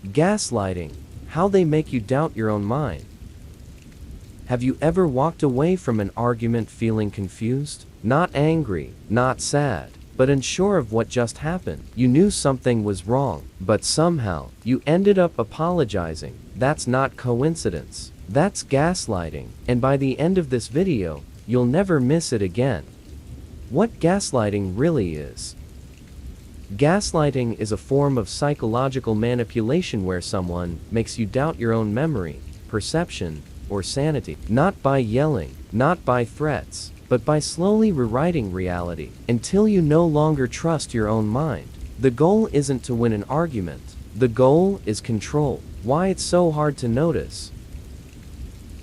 Gaslighting. How they make you doubt your own mind. Have you ever walked away from an argument feeling confused? Not angry, not sad, but unsure of what just happened. You knew something was wrong, but somehow, you ended up apologizing. That's not coincidence. That's gaslighting. And by the end of this video, you'll never miss it again. What gaslighting really is. Gaslighting is a form of psychological manipulation where someone makes you doubt your own memory, perception, or sanity. Not by yelling, not by threats, but by slowly rewriting reality until you no longer trust your own mind. The goal isn't to win an argument. The goal is control. Why it's so hard to notice.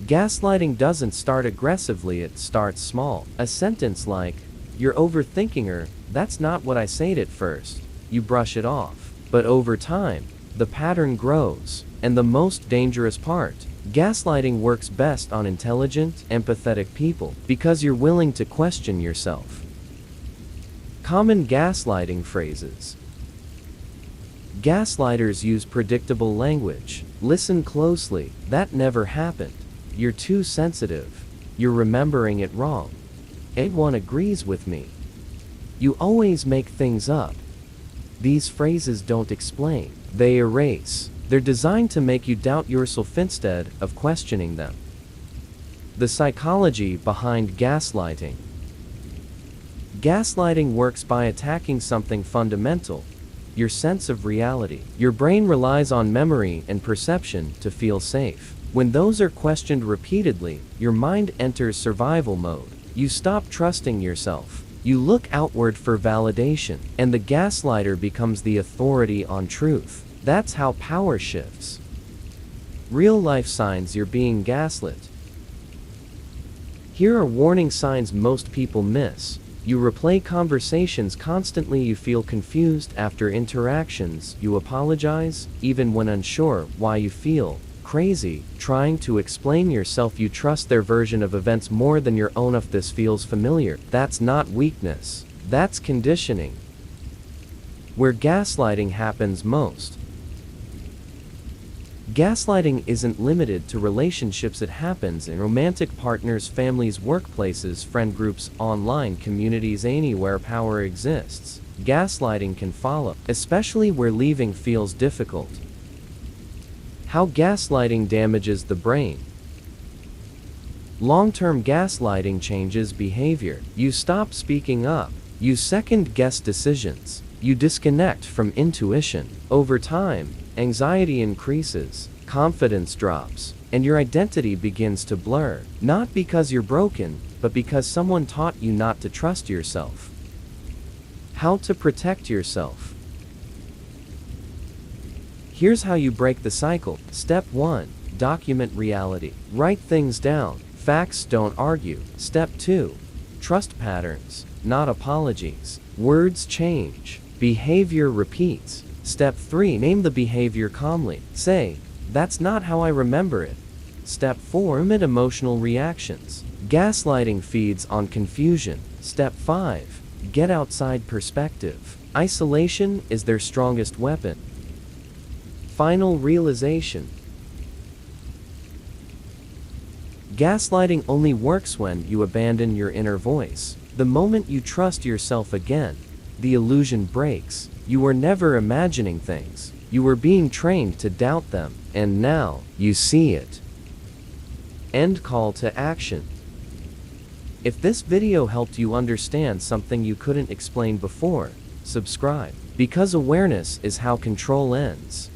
Gaslighting doesn't start aggressively, it starts small. A sentence like, "You're overthinking her," that's not what I said at first. You brush it off. But over time, the pattern grows. And the most dangerous part, gaslighting works best on intelligent, empathetic people because you're willing to question yourself. Common gaslighting phrases. Gaslighters use predictable language. Listen closely. That never happened. You're too sensitive. You're remembering it wrong. Everyone agrees with me. You always make things up. These phrases don't explain. They erase. They're designed to make you doubt yourself instead of questioning them. The psychology behind gaslighting. Gaslighting works by attacking something fundamental, your sense of reality. Your brain relies on memory and perception to feel safe. When those are questioned repeatedly, your mind enters survival mode. You stop trusting yourself. You look outward for validation, and the gaslighter becomes the authority on truth. That's how power shifts. Real-life signs you're being gaslit. Here are warning signs most people miss. You replay conversations constantly. You feel confused after interactions. You apologize, even when unsure why you feel crazy, trying to explain yourself. You trust their version of events more than your own. If this feels familiar, that's not weakness. That's conditioning. Where gaslighting happens most. Gaslighting isn't limited to relationships. It happens in romantic partners, families, workplaces, friend groups, online communities, anywhere power exists. Gaslighting can follow, especially where leaving feels difficult. How gaslighting damages the brain. Long-term gaslighting changes behavior. You stop speaking up. You second-guess decisions. You disconnect from intuition. Over time, anxiety increases, confidence drops, and your identity begins to blur. Not because you're broken, but because someone taught you not to trust yourself. How to protect yourself. Here's how you break the cycle. Step 1. Document reality. Write things down. Facts don't argue. Step 2. Trust patterns, not apologies. Words change. Behavior repeats. Step 3. Name the behavior calmly. Say, "That's not how I remember it." Step 4. Limit emotional reactions. Gaslighting feeds on confusion. Step 5. Get outside perspective. Isolation is their strongest weapon. Final realization. Gaslighting only works when you abandon your inner voice. The moment you trust yourself again, the illusion breaks. You were never imagining things. You were being trained to doubt them, and now you see it. End call to action. If this video helped you understand something you couldn't explain before, subscribe, because awareness is how control ends.